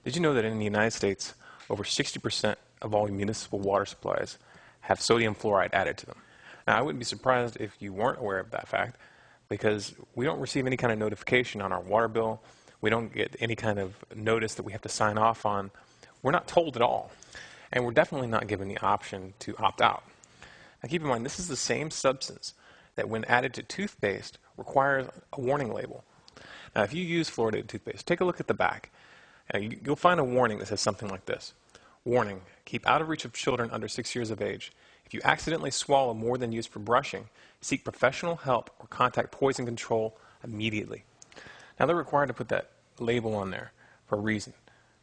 Did you know that in the United States, over 60% of all municipal water supplies have sodium fluoride added to them? Now, I wouldn't be surprised if you weren't aware of that fact, because we don't receive any kind of notification on our water bill. We don't get any kind of notice that we have to sign off on. We're not told at all. And we're definitely not given the option to opt out. Now, keep in mind, this is the same substance that, when added to toothpaste, requires a warning label. Now, if you use fluoridated toothpaste, take a look at the back. You'll find a warning that says something like this. Warning, keep out of reach of children under 6 years of age. If you accidentally swallow more than used for brushing, seek professional help or contact poison control immediately. Now, they're required to put that label on there for a reason.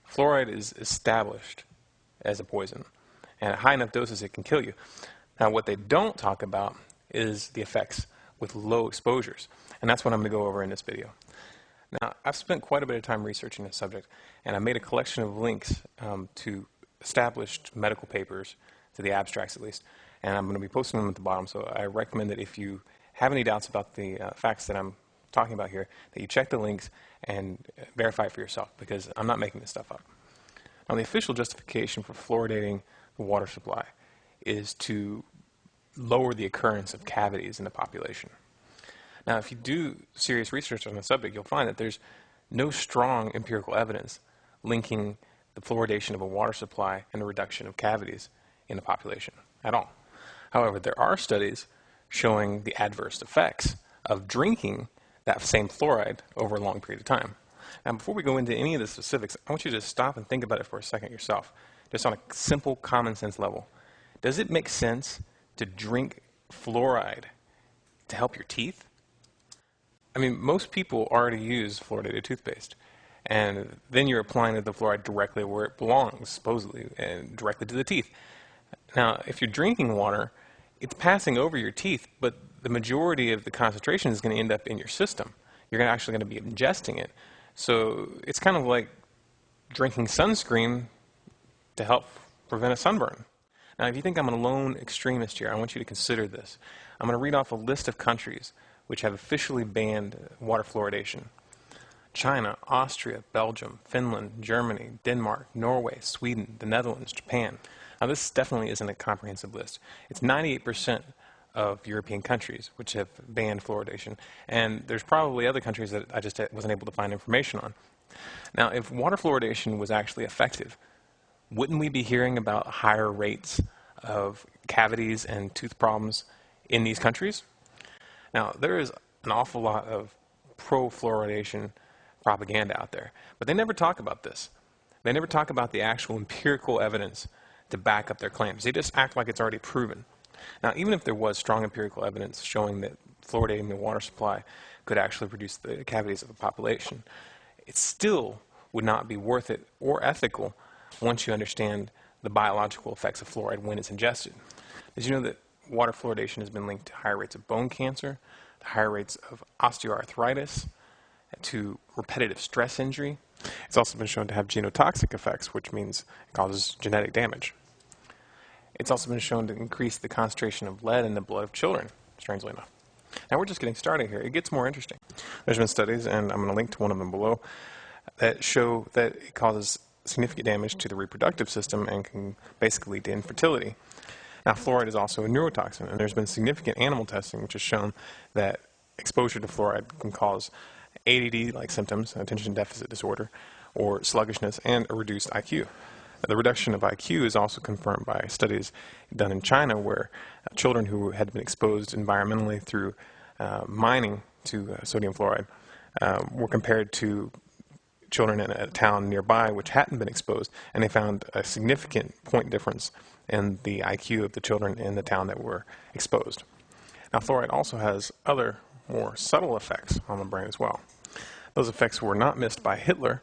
Fluoride is established as a poison, and at high enough doses it can kill you. Now, what they don't talk about is the effects with low exposures, and that's what I'm going to go over in this video. Now, I've spent quite a bit of time researching this subject, and I made a collection of links to established medical papers, to the abstracts at least, and I'm going to be posting them at the bottom. So I recommend that if you have any doubts about the facts that I'm talking about here, that you check the links and verify it for yourself, because I'm not making this stuff up. Now, the official justification for fluoridating the water supply is to lower the occurrence of cavities in the population. Now, if you do serious research on the subject, you'll find that there's no strong empirical evidence linking the fluoridation of a water supply and the reduction of cavities in the population at all. However, there are studies showing the adverse effects of drinking that same fluoride over a long period of time. Now, before we go into any of the specifics, I want you to just stop and think about it for a second yourself, just on a simple common sense level. Does it make sense to drink fluoride to help your teeth? I mean, most people already use fluoridated toothpaste, and then you're applying the fluoride directly where it belongs, supposedly, and directly to the teeth. Now, if you're drinking water, it's passing over your teeth, but the majority of the concentration is going to end up in your system. You're actually going to be ingesting it. So it's kind of like drinking sunscreen to help prevent a sunburn. Now, if you think I'm a lone extremist here, I want you to consider this. I'm going to read off a list of countries which have officially banned water fluoridation. China, Austria, Belgium, Finland, Germany, Denmark, Norway, Sweden, the Netherlands, Japan. Now, this definitely isn't a comprehensive list. It's 98% of European countries which have banned fluoridation, and there's probably other countries that I just wasn't able to find information on. Now, if water fluoridation was actually effective, wouldn't we be hearing about higher rates of cavities and tooth problems in these countries? Now, there is an awful lot of pro-fluoridation propaganda out there, but they never talk about this. They never talk about the actual empirical evidence to back up their claims. They just act like it's already proven. Now, even if there was strong empirical evidence showing that fluoridating the water supply could actually reduce the cavities of the population, it still would not be worth it or ethical once you understand the biological effects of fluoride when it's ingested. Did you know that water fluoridation has been linked to higher rates of bone cancer, to higher rates of osteoarthritis, to repetitive stress injury? It's also been shown to have genotoxic effects, which means it causes genetic damage. It's also been shown to increase the concentration of lead in the blood of children, strangely enough. Now, we're just getting started here. It gets more interesting. There's been studies, and I'm going to link to one of them below, that show that it causes significant damage to the reproductive system and can basically lead to infertility. Now, fluoride is also a neurotoxin, and there's been significant animal testing which has shown that exposure to fluoride can cause ADD-like symptoms, attention deficit disorder, or sluggishness, and a reduced IQ. The reduction of IQ is also confirmed by studies done in China, where children who had been exposed environmentally through mining to sodium fluoride were compared to children in a town nearby which hadn't been exposed, and they found a significant point difference in the IQ of the children in the town that were exposed. Now, fluoride also has other more subtle effects on the brain as well. Those effects were not missed by Hitler,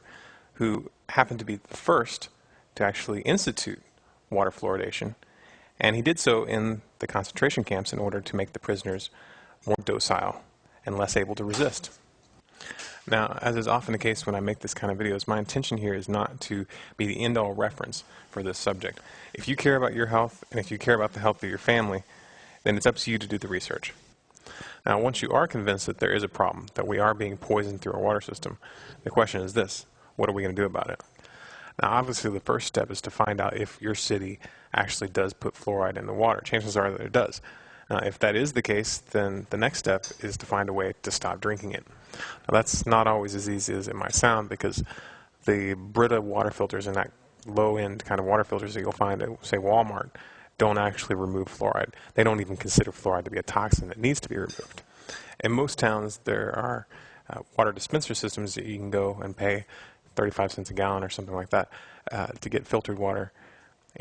who happened to be the first to actually institute water fluoridation, and he did so in the concentration camps in order to make the prisoners more docile and less able to resist. Now, as is often the case when I make this kind of videos, my intention here is not to be the end-all reference for this subject. If you care about your health, and if you care about the health of your family, then it's up to you to do the research. Now, once you are convinced that there is a problem, that we are being poisoned through our water system, the question is this: what are we going to do about it? Now, obviously, the first step is to find out if your city actually does put fluoride in the water. Chances are that it does. If that is the case, then the next step is to find a way to stop drinking it. Now, that's not always as easy as it might sound, because the Brita water filters and that low-end kind of water filters that you'll find at, say, Walmart don't actually remove fluoride. They don't even consider fluoride to be a toxin that needs to be removed. In most towns, there are water dispenser systems that you can go and pay 35 cents a gallon or something like that to get filtered water,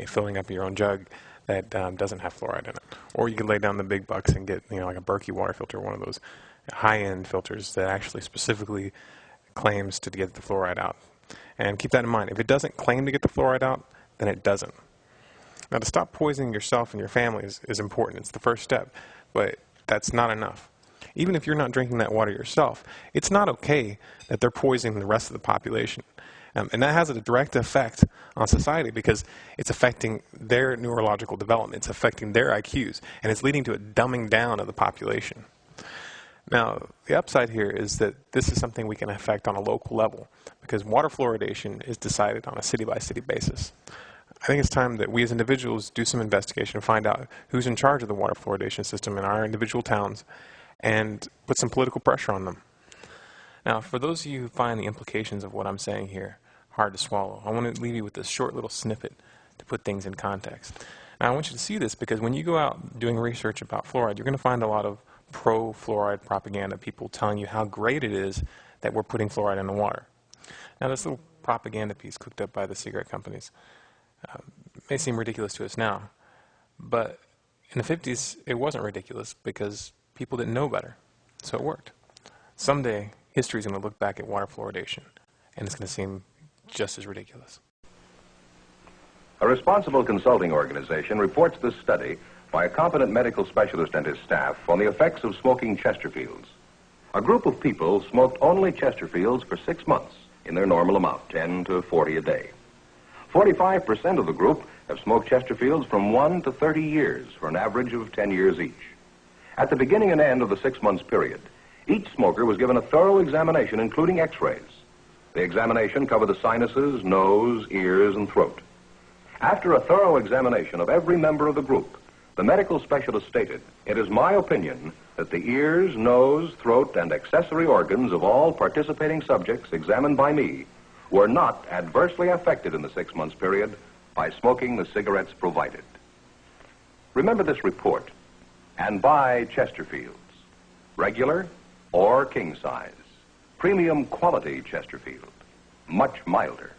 filling up your own jug that doesn't have fluoride in it. Or you can lay down the big bucks and get, like a Berkey water filter, one of those high-end filters that actually specifically claims to get the fluoride out. And keep that in mind. If it doesn't claim to get the fluoride out, then it doesn't. Now, to stop poisoning yourself and your family is important. It's the first step, but that's not enough. Even if you're not drinking that water yourself, it's not okay that they're poisoning the rest of the population. And that has a direct effect on society, because it's affecting their neurological development, it's affecting their IQs, and it's leading to a dumbing down of the population. Now, the upside here is that this is something we can affect on a local level, because water fluoridation is decided on a city-by-city basis. I think it's time that we as individuals do some investigation and find out who's in charge of the water fluoridation system in our individual towns and put some political pressure on them. Now, for those of you who find the implications of what I'm saying here hard to swallow, I want to leave you with this short little snippet to put things in context. Now, I want you to see this, because when you go out doing research about fluoride, you're going to find a lot of pro-fluoride propaganda, people telling you how great it is that we're putting fluoride in the water. Now, this little propaganda piece cooked up by the cigarette companies may seem ridiculous to us now, but in the 50s, it wasn't ridiculous because people didn't know better, so it worked. Someday, history is going to look back at water fluoridation, and it's going to seem just as ridiculous. A responsible consulting organization reports this study by a competent medical specialist and his staff on the effects of smoking Chesterfields. A group of people smoked only Chesterfields for 6 months in their normal amount, 10 to 40 a day. 45% of the group have smoked Chesterfields from 1 to 30 years, for an average of 10 years each. At the beginning and end of the 6 months period, each smoker was given a thorough examination, including x-rays. The examination covered the sinuses, nose, ears, and throat. After a thorough examination of every member of the group, the medical specialist stated, "It is my opinion that the ears, nose, throat, and accessory organs of all participating subjects examined by me were not adversely affected in the 6 months period by smoking the cigarettes provided." Remember this report and buy Chesterfields, regular or king size. Premium quality Chesterfield, much milder.